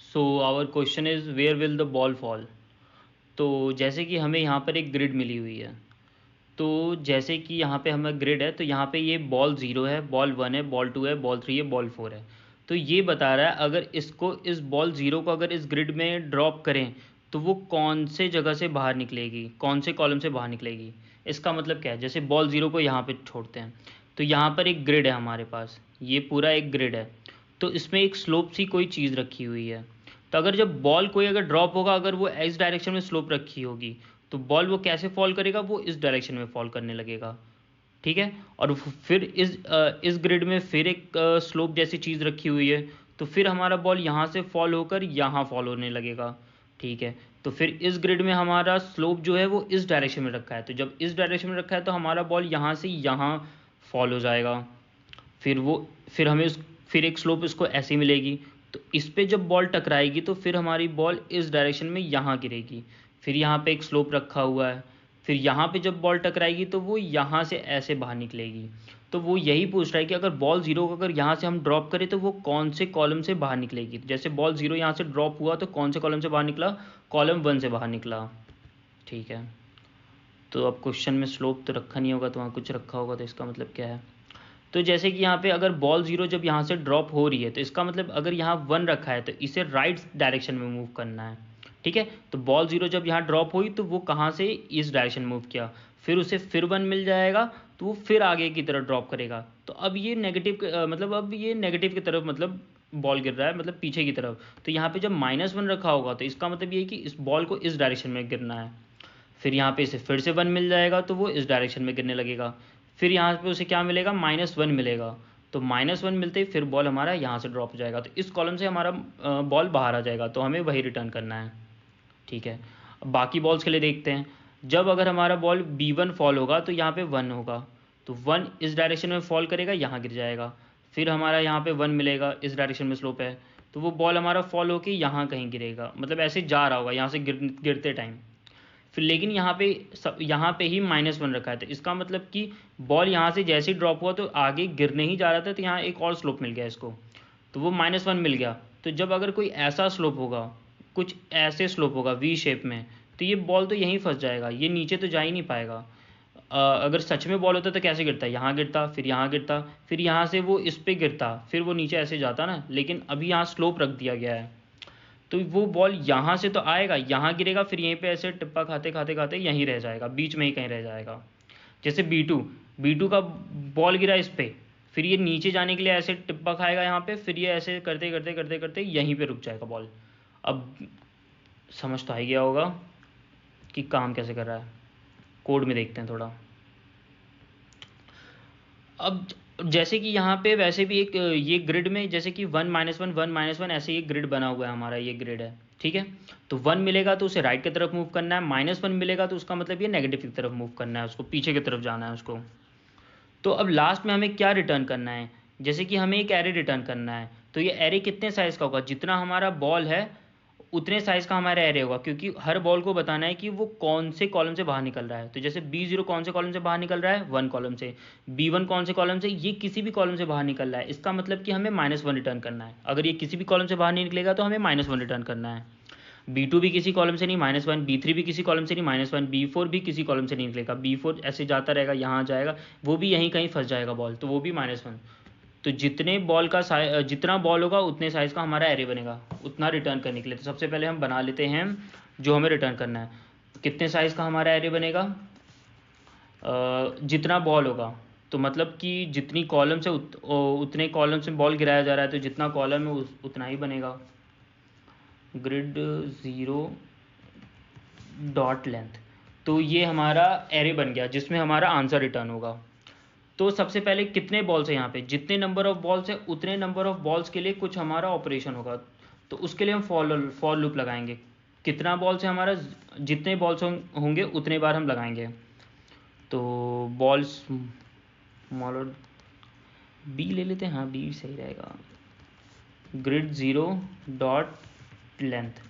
So our question is where will the ball fall. तो जैसे कि हमें यहाँ पर एक ग्रिड मिली हुई है, तो जैसे कि यहाँ पे हमें ग्रिड है, तो यहाँ पे ये बॉल 0 है, बॉल 1 है, बॉल 2 है, बॉल 3 है, बॉल 4 है। तो ये बता रहा है अगर इसको, इस बॉल 0 को अगर इस ग्रिड में ड्रॉप करें तो वो कौन से जगह से बाहर निकलेगी, कौन से कॉलम से बाहर निकलेगी। इसका मतलब क्या है, जैसे बॉल 0 को यहाँ पे छोड़ते हैं, तो यहाँ पर एक ग्रिड है हमारे पास, ये पूरा एक ग्रिड है, तो इसमें एक स्लोप सी कोई चीज़ रखी हुई है। तो अगर जब बॉल कोई अगर ड्रॉप होगा, अगर वो इस डायरेक्शन में स्लोप रखी होगी, तो बॉल वो कैसे फॉल करेगा, वो इस डायरेक्शन में फॉल करने लगेगा। ठीक है, और फिर इस ग्रिड में फिर एक स्लोप जैसी चीज़ रखी हुई है, तो फिर हमारा बॉल यहाँ से फॉल होकर यहाँ फॉल होने लगेगा। ठीक है, तो फिर इस ग्रिड में हमारा स्लोप जो है वो इस डायरेक्शन में रखा है, तो जब इस डायरेक्शन में रखा है तो हमारा बॉल यहाँ से यहाँ फॉल हो जाएगा। फिर हमें फिर एक स्लोप इसको ऐसी मिलेगी, तो इस पे जब बॉल टकराएगी तो फिर हमारी बॉल इस डायरेक्शन में यहाँ गिरेगी। फिर यहाँ पे एक स्लोप रखा हुआ है, फिर यहाँ पे जब बॉल टकराएगी तो वो यहाँ से ऐसे बाहर निकलेगी। तो वो यही पूछ रहा है कि अगर बॉल 0 को अगर यहाँ से हम ड्रॉप करें तो वो कौन से कॉलम से बाहर निकलेगी। जैसे बॉल 0 यहाँ से ड्रॉप हुआ तो कौन से कॉलम से बाहर निकला, कॉलम 1 से बाहर निकला। ठीक है, तो अब क्वेश्चन में स्लोप तो रखा नहीं होगा, तो वहाँ कुछ रखा होगा, तो इसका मतलब क्या है। तो जैसे कि यहाँ पे अगर बॉल 0 जब यहाँ से ड्रॉप हो रही है, तो इसका मतलब अगर यहाँ 1 रखा है तो इसे राइट डायरेक्शन में मूव करना है। ठीक है, तो बॉल 0 जब यहाँ ड्रॉप हुई तो वो कहाँ से, इस डायरेक्शन मूव किया, फिर उसे फिर 1 मिल जाएगा, तो वो फिर आगे की तरफ ड्रॉप करेगा। तो अब ये नेगेटिव मतलब अब ये नेगेटिव की तरफ मतलब बॉल गिर रहा है, मतलब पीछे की तरफ। तो यहाँ पे जब -1 रखा होगा तो इसका मतलब ये है कि इस बॉल को इस डायरेक्शन में गिरना है। फिर यहाँ पे इसे फिर से 1 मिल जाएगा तो वो इस डायरेक्शन में गिरने लगेगा। फिर यहाँ पे उसे क्या मिलेगा, -1 मिलेगा, तो -1 मिलते ही फिर बॉल हमारा यहाँ से ड्रॉप हो जाएगा, तो इस कॉलम से हमारा बॉल बाहर आ जाएगा, तो हमें वही रिटर्न करना है। ठीक है, अब बाकी बॉल्स के लिए देखते हैं। जब अगर हमारा बॉल B1 फॉल होगा तो यहाँ पे 1 होगा, तो 1 इस डायरेक्शन में फॉल करेगा, यहाँ गिर जाएगा। फिर हमारा यहाँ पे 1 मिलेगा, इस डायरेक्शन में स्लोप है, तो वो बॉल हमारा फॉल होकर यहाँ कहीं गिरेगा, मतलब ऐसे जा रहा होगा यहाँ से गिरते टाइम। फिर लेकिन यहाँ पे ही -1 रखा है, तो इसका मतलब कि बॉल यहाँ से जैसे ही ड्रॉप हुआ तो आगे गिरने ही जा रहा था, तो यहाँ एक और स्लोप मिल गया इसको, तो वो -1 मिल गया। तो जब अगर कोई ऐसा स्लोप होगा, कुछ ऐसे स्लोप होगा वी शेप में, तो ये बॉल तो यहीं फंस जाएगा, ये नीचे तो जा ही नहीं पाएगा। अगर सच में बॉल होता तो कैसे गिरता, यहाँ गिरता, फिर यहाँ गिरता, फिर यहाँ से वो इस पर गिरता, फिर वो नीचे ऐसे जाता ना, लेकिन अभी यहाँ स्लोप रख दिया गया है, तो वो बॉल यहाँ से तो आएगा, यहाँ गिरेगा, फिर यहीं पे ऐसे टिप्पा खाते खाते खाते यहीं रह जाएगा, बीच में ही कहीं रह जाएगा। जैसे बी टू का बॉल गिरा इस पर, फिर ये नीचे जाने के लिए ऐसे टिप्पा खाएगा यहाँ पे, फिर ये ऐसे करते करते करते करते यहीं पे रुक जाएगा बॉल। अब समझ तो आ ही गया होगा कि काम कैसे कर रहा है। कोड में देखते हैं थोड़ा। अब जैसे कि यहाँ पे वैसे भी एक ये ग्रिड में जैसे कि 1 -1 1 -1 ऐसे ये ग्रिड बना हुआ है हमारा, ये ग्रिड है। ठीक है, तो 1 मिलेगा तो उसे राइट की तरफ मूव करना है, -1 मिलेगा तो उसका मतलब ये नेगेटिव की तरफ मूव करना है, उसको पीछे की तरफ जाना है उसको। तो अब लास्ट में हमें क्या रिटर्न करना है, जैसे कि हमें एक एरे रिटर्न करना है, तो ये एरे कितने साइज़ का होगा, जितना हमारा बॉल है उतने साइज़ का हमारा एरे होगा, क्योंकि हर बॉल को बताना है कि वो कौन से कॉलम से बाहर निकल रहा है। तो जैसे B0 कौन से कॉलम से बाहर निकल रहा है, 1 कॉलम से। B1 कौन से कॉलम से, ये किसी भी कॉलम से बाहर निकल रहा है, इसका मतलब कि हमें -1 रिटर्न करना है। अगर ये किसी भी कॉलम से बाहर नहीं निकलेगा तो हमें -1 रिटर्न करना है। B2 भी किसी कॉलम से नहीं, -1। B3 भी किसी कॉलम से नहीं, -1। B4 भी किसी कॉलम से नहीं निकलेगा, B4 ऐसे जाता रहेगा, यहाँ जाएगा, वो भी यहीं कहीं फंस जाएगा बॉल, तो वो भी -1। तो जितना बॉल होगा उतने साइज़ का हमारा एरे बनेगा, उतना रिटर्न करने के लिए। तो सबसे पहले हम बना लेते हैं जो हमें रिटर्न करना है। कितने साइज़ का हमारा एरे बनेगा, जितना बॉल होगा, तो मतलब कि जितनी कॉलम से उतने कॉलम से बॉल गिराया जा रहा है, तो जितना कॉलम है उतना ही बनेगा। ग्रिड 0 डॉट लेंथ, तो ये हमारा एरे बन गया जिसमें हमारा आंसर रिटर्न होगा। तो सबसे पहले कितने बॉल्स हैं यहाँ पे, जितने नंबर ऑफ बॉल्स है उतने नंबर ऑफ बॉल्स के लिए कुछ हमारा ऑपरेशन होगा, तो उसके लिए हम फॉर लूप लगाएंगे। कितना बॉल्स है हमारा, जितने बॉल्स होंगे उतने बार हम लगाएंगे। तो बॉल्स स्मॉलर बी ले लेते हैं, हाँ बी सही रहेगा। Grid 0 dot length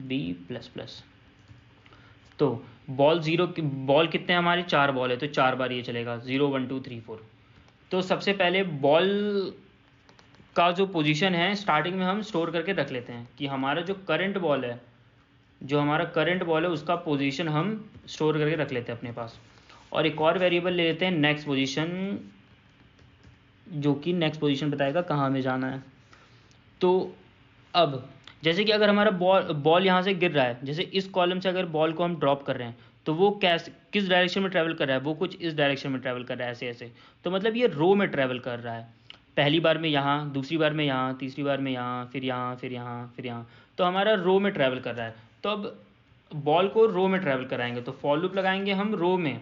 B++। तो बॉल कितने हमारे, 4 बॉल है, तो 4 बार ये चलेगा, 0 1 2 3 4। तो सबसे पहले बॉल का जो पोजीशन है स्टार्टिंग में हम स्टोर करके रख लेते हैं कि हमारा जो करंट बॉल है, जो हमारा करंट बॉल है उसका पोजीशन हम स्टोर करके रख लेते हैं अपने पास। और एक और वेरिएबल ले लेते हैं नेक्स्ट पोजीशन, जो कि नेक्स्ट पोजीशन बताएगा कहाँ हमें जाना है। तो अब जैसे कि अगर हमारा बॉल यहाँ से गिर रहा है, जैसे इस कॉलम से अगर बॉल को हम ड्रॉप कर रहे हैं तो वो किस डायरेक्शन में ट्रैवल कर रहा है, वो कुछ इस डायरेक्शन में ट्रैवल कर रहा है, ऐसे ऐसे। तो मतलब ये रो में ट्रैवल कर रहा है, पहली बार में यहाँ, दूसरी बार में यहाँ, तीसरी बार में यहाँ, फिर यहाँ, फिर यहाँ, फिर यहाँ। तो हमारा रो में ट्रैवल कर रहा है। तो अब बॉल को रो में ट्रैवल कराएंगे तो फॉर लूप लगाएंगे हम रो में,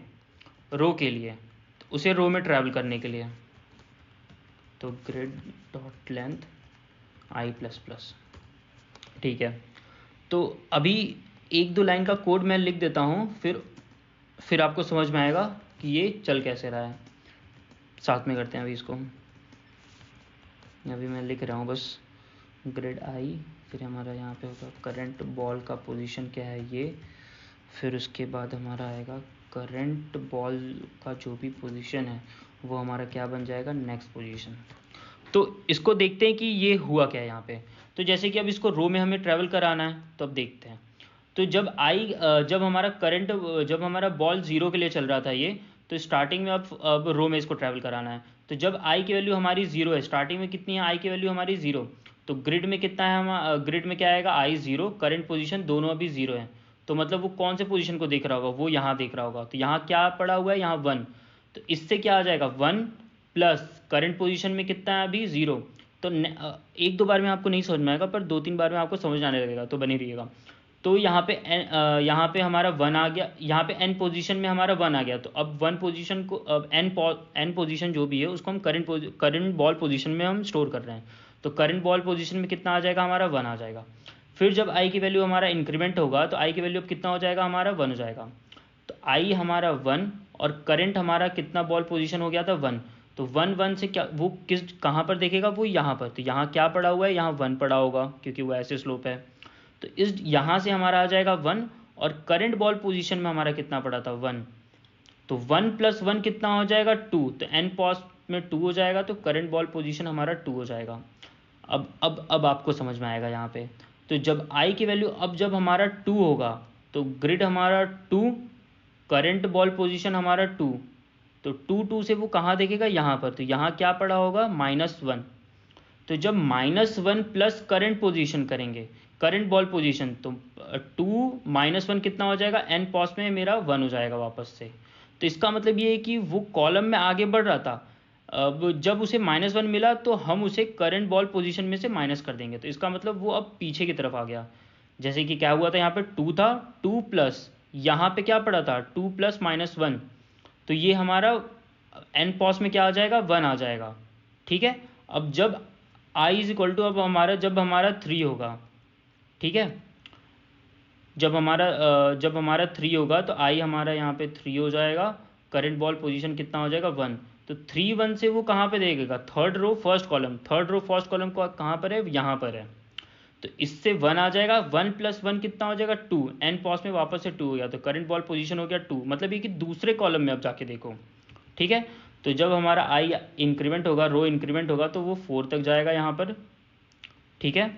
रो के लिए, तो उसे रो में ट्रैवल करने के लिए। तो ग्रिड डॉट लेंथ आई प्लस प्लस, ठीक है। तो अभी एक दो लाइन का कोड मैं लिख देता हूँ, फिर आपको समझ में आएगा कि ये चल कैसे रहा है। साथ में करते हैं अभी इसको। अभी मैं लिख रहा हूँ बस ग्रिड आई, फिर हमारा यहाँ पे होगा करंट बॉल का पोजीशन क्या है ये, फिर उसके बाद हमारा आएगा करंट बॉल का जो भी पोजीशन है वो हमारा क्या बन जाएगा, नेक्स्ट पोजीशन। तो इसको देखते हैं कि ये हुआ क्या है यहाँ पे। तो जैसे कि अब इसको रो में हमें ट्रैवल कराना है, तो अब देखते हैं। तो जब हमारा करंट, जब हमारा बॉल जीरो के लिए चल रहा था ये, तो स्टार्टिंग में अब रो में इसको ट्रैवल कराना है। तो जब आई की वैल्यू हमारी जीरो है, स्टार्टिंग में कितनी है आई की वैल्यू हमारी जीरो, तो ग्रिड में कितना है, हम ग्रिड में क्या आएगा, आई जीरो, करंट पोजीशन दोनों अभी जीरो है। तो मतलब वो कौन से पोजीशन को देख रहा होगा, वो यहाँ देख रहा होगा। तो यहाँ क्या पड़ा हुआ है, यहाँ वन। तो इससे क्या आ जाएगा, वन प्लस करंट पोजीशन में कितना है अभी, जीरो। तो एक दो बार में आपको नहीं समझ में आएगा, पर दो तीन बार में आपको समझ आने लगेगा, तो बनी रहिएगा। तो यहाँ पे हमारा वन आ गया, यहाँ पे एन पोजीशन में हमारा वन आ गया। तो अब वन पोजीशन को, अब एन पोजीशन जो भी है उसको हम करंट बॉल पोजीशन में हम स्टोर कर रहे हैं। तो करंट बॉल पोजीशन में कितना आ जाएगा, हमारा वन आ जाएगा। फिर जब आई की वैल्यू हमारा इंक्रीमेंट होगा तो आई की वैल्यू अब कितना हो जाएगा, हमारा वन हो जाएगा। तो आई हमारा वन और करंट हमारा कितना बॉल पोजीशन हो गया था, वन। तो वन वन से क्या, वो कहाँ पर देखेगा, वो यहाँ पर। तो यहाँ क्या पड़ा हुआ है, यहाँ वन पड़ा होगा क्योंकि वो ऐसे स्लोप है। तो इस यहाँ से हमारा आ जाएगा वन, और करंट बॉल पोजीशन में हमारा कितना पड़ा था, वन। तो वन प्लस वन कितना हो जाएगा, टू। तो एन पॉस में टू हो जाएगा, तो करंट बॉल पोजीशन हमारा टू हो जाएगा। अब आपको समझ में आएगा यहाँ पे। तो जब आई की वैल्यू, अब जब हमारा टू होगा तो ग्रिड हमारा टू, करंट बॉल पोजीशन हमारा टू। तो टू टू से वो कहाँ देखेगा, यहाँ पर। तो यहाँ क्या पड़ा होगा, माइनस वन। तो जब minus one plus current position करेंगे, करंट बॉल पोजीशन, तो टू माइनस वन कितना हो जाएगा, एन पॉस में मेरा वन हो जाएगा वापस से। तो इसका मतलब ये है कि वो कॉलम में आगे बढ़ रहा था, अब जब उसे माइनस वन मिला तो हम उसे करंट बॉल पोजीशन में से माइनस कर देंगे। तो इसका मतलब वो अब पीछे की तरफ आ गया। जैसे कि क्या हुआ था, यहाँ पे टू था, टू प्लस यहाँ पे क्या पड़ा था, टू प्लस माइनस वन। तो ये हमारा एन पॉस में क्या आ जाएगा, वन आ जाएगा, ठीक है। अब जब आई इज इक्वल टू, अब हमारा जब हमारा थ्री होगा, ठीक है, जब हमारा थ्री होगा तो आई हमारा यहाँ पे थ्री हो जाएगा, करंट बॉल पोजीशन कितना हो जाएगा, वन। तो थ्री वन से वो कहाँ पे देखेगा, third row first column, third row first column को कहाँ पर है, यहाँ पर है। तो इससे वन आ जाएगा, वन प्लस वन कितना हो जाएगा, टू। एन पॉस में वापस से टू हो गया, तो करंट बॉल पोजीशन हो गया टू। मतलब ये कि दूसरे कॉलम में अब जाके देखो, ठीक है। तो जब हमारा आई इंक्रीमेंट होगा, रो इंक्रीमेंट होगा, तो वो फोर तक जाएगा यहाँ पर, ठीक है।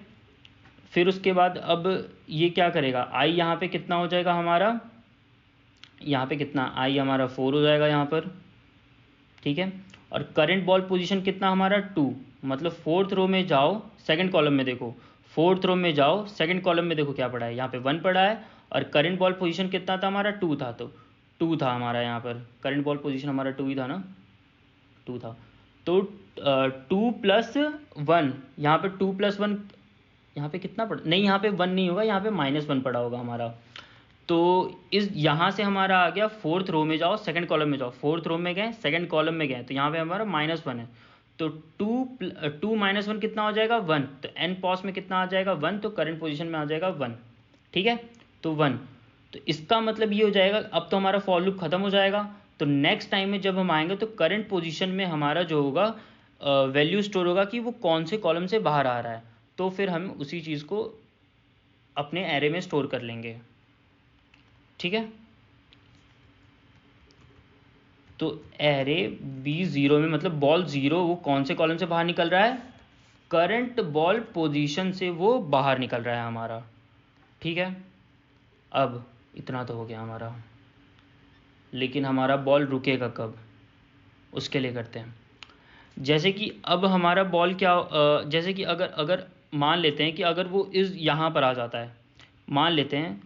फिर उसके बाद अब ये क्या करेगा, आई यहाँ पे कितना हो जाएगा हमारा, यहाँ पे कितना, आई हमारा फोर हो जाएगा यहाँ पर, ठीक है। और करंट बॉल पोजीशन कितना हमारा, टू। मतलब फोर्थ रो में जाओ, सेकंड कॉलम में देखो, फोर्थ रो में जाओ, सेकंड कॉलम में देखो क्या पड़ा है, यहाँ पे वन पड़ा है। और करंट बॉल पोजीशन कितना था हमारा, टू था। तो टू था हमारा यहाँ पर, करंट बॉल पोजीशन हमारा टू ही था ना, टू था। तो टू प्लस वन, यहाँ पे टू प्लस वन, यहाँ पे कितना पड़ा, नहीं यहाँ पे वन नहीं होगा, यहाँ पे माइनस वन पड़ा होगा हमारा। तो इस यहाँ से हमारा आ गया, फोर्थ रो में जाओ, सेकंड कॉलम में जाओ, फोर्थ रो में गए, सेकंड कॉलम में गए, तो यहाँ पे हमारा माइनस वन है। तो टू माइनस वन कितना हो जाएगा, वन। तो एन पॉस में कितना आ जाएगा, वन। तो करंट पोजीशन में आ जाएगा वन, ठीक है। तो वन, तो इसका मतलब ये हो जाएगा, अब तो हमारा फॉर लूप खत्म हो जाएगा। तो नेक्स्ट टाइम में जब हम आएंगे तो करंट पोजीशन में हमारा जो होगा वैल्यू स्टोर होगा कि वो कौन से कॉलम से बाहर आ रहा है। तो फिर हम उसी चीज़ को अपने एरे में स्टोर कर लेंगे, ठीक है। तो एरे बी जीरो में, मतलब बॉल जीरो वो कौन से कॉलम से बाहर निकल रहा है, करंट बॉल पोजीशन से वो बाहर निकल रहा है हमारा, ठीक है। अब इतना तो हो गया हमारा, लेकिन हमारा बॉल रुकेगा कब, उसके लिए करते हैं। जैसे कि अब हमारा बॉल क्या, जैसे कि अगर अगर मान लेते हैं कि अगर वो इस यहाँ पर आ जाता है, मान लेते हैं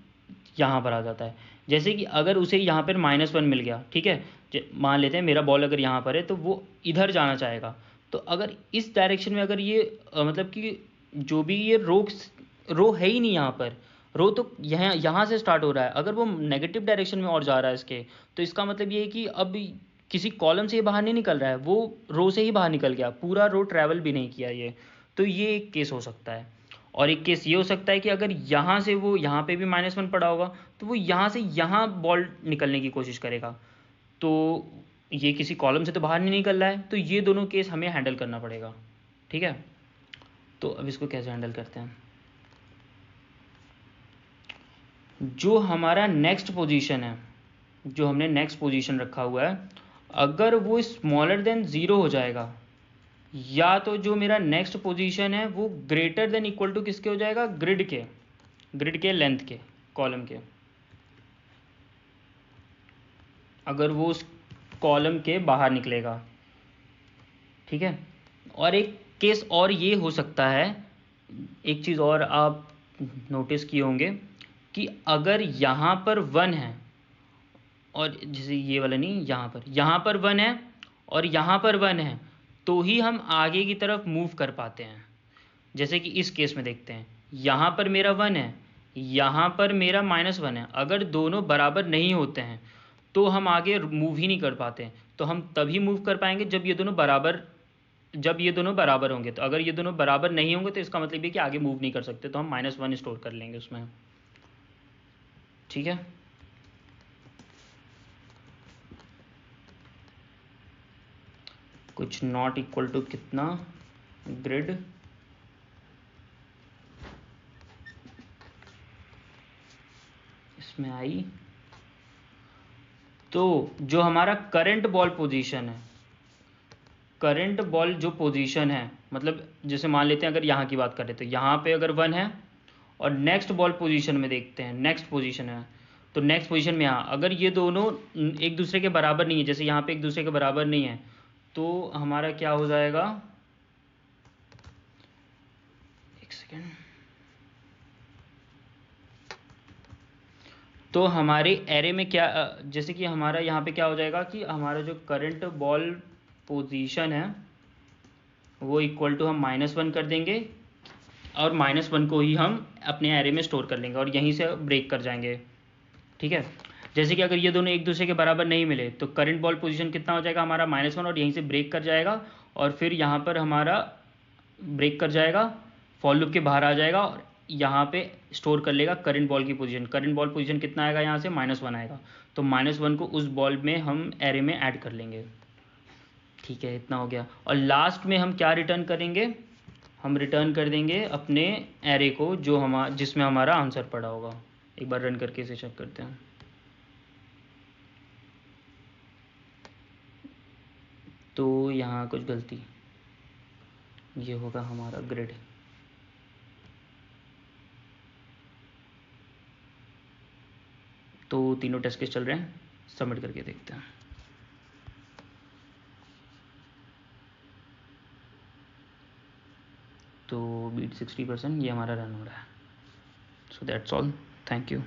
यहाँ पर आ जाता है, जैसे कि अगर उसे यहाँ पर -1 मिल गया, ठीक है। मान लेते हैं मेरा बॉल अगर यहाँ पर है तो वो इधर जाना चाहेगा। तो अगर इस डायरेक्शन में अगर ये मतलब कि जो भी ये रो है ही नहीं यहाँ पर, रो तो यहाँ से स्टार्ट हो रहा है, अगर वो नेगेटिव डायरेक्शन में और जा रहा है इसके, तो इसका मतलब ये है कि अब किसी कॉलम से ये बाहर नहीं निकल रहा है, वो रो से ही बाहर निकल गया, पूरा रो ट्रैवल भी नहीं किया ये। तो ये एक केस हो सकता है। और एक केस ये हो सकता है कि अगर यहाँ से वो यहाँ पे भी -1 पड़ा होगा, तो वो यहाँ से यहाँ बॉल निकलने की कोशिश करेगा, तो ये किसी कॉलम से तो बाहर नहीं निकल रहा है। तो ये दोनों केस हमें हैंडल करना पड़ेगा, ठीक है। तो अब इसको कैसे हैंडल करते हैं। जो हमारा नेक्स्ट पोजीशन है, जो हमने नेक्स्ट पोजीशन रखा हुआ है, अगर वो स्मॉलर देन 0 हो जाएगा, या तो जो मेरा नेक्स्ट पोजीशन है वो ग्रेटर देन इक्वल टू किसके हो जाएगा, ग्रिड के लेंथ के, कॉलम के। अगर वो उस कॉलम के बाहर निकलेगा, ठीक है। और एक केस और ये हो सकता है, एक चीज़ और आप नोटिस किए होंगे कि अगर यहाँ पर 1 है, और जैसे ये वाला नहीं, यहाँ पर 1 है और यहाँ पर 1 है, तो ही हम आगे की तरफ मूव कर पाते हैं। जैसे कि इस केस में देखते हैं, यहाँ पर मेरा 1 है, यहाँ पर मेरा -1 है। अगर दोनों बराबर नहीं होते हैं तो हम आगे मूव ही नहीं कर पाते। तो हम तभी मूव कर पाएंगे जब ये दोनों बराबर होंगे। तो अगर ये दोनों बराबर नहीं होंगे तो इसका मतलब ये कि आगे मूव नहीं कर सकते, तो हम -1 स्टोर कर लेंगे उसमें, ठीक है। कुछ नॉट इक्वल टू कितना, ग्रिड इसमें आई। तो जो हमारा करंट बॉल पोजीशन है, करंट बॉल जो पोजीशन है, मतलब जैसे मान लेते हैं अगर यहाँ की बात करें तो यहाँ पे अगर 1 है, और नेक्स्ट बॉल पोजीशन में देखते हैं, नेक्स्ट पोजीशन है, तो नेक्स्ट पोजीशन में यहाँ अगर ये दोनों एक दूसरे के बराबर नहीं है, जैसे यहाँ पे एक दूसरे के बराबर नहीं है, तो हमारा क्या हो जाएगा, एक सेकेंड, तो हमारे एरे में क्या, जैसे कि हमारा यहाँ पे क्या हो जाएगा कि हमारा जो करंट बॉल पोजीशन है वो इक्वल टू हम -1 कर देंगे, और -1 को ही हम अपने एरे में स्टोर कर लेंगे और यहीं से ब्रेक कर जाएंगे, ठीक है। जैसे कि अगर ये दोनों एक दूसरे के बराबर नहीं मिले तो करंट बॉल पोजीशन कितना हो जाएगा हमारा, -1, और यहीं से ब्रेक कर जाएगा, और फिर यहाँ पर हमारा ब्रेक कर जाएगा, फॉर लूप के बाहर आ जाएगा, और यहाँ पे स्टोर कर लेगा करंट बॉल की पोजीशन। करंट बॉल पोजीशन कितना आएगा, यहाँ से -1 आएगा, तो -1 को उस बॉल में हम एरे में ऐड कर लेंगे, ठीक है। इतना हो गया। और लास्ट में हम क्या रिटर्न करेंगे, हम रिटर्न कर देंगे अपने एरे को जो जिसमें हमारा आंसर पड़ा होगा। एक बार रन करके इसे चेक करते हैं। तो यहाँ कुछ गलती, ये होगा हमारा ग्रिड। तो तीनों टेस्ट केस चल रहे हैं, सबमिट करके देखते हैं। तो बीट 60%, ये हमारा रन हो रहा है। So that's all, thank you.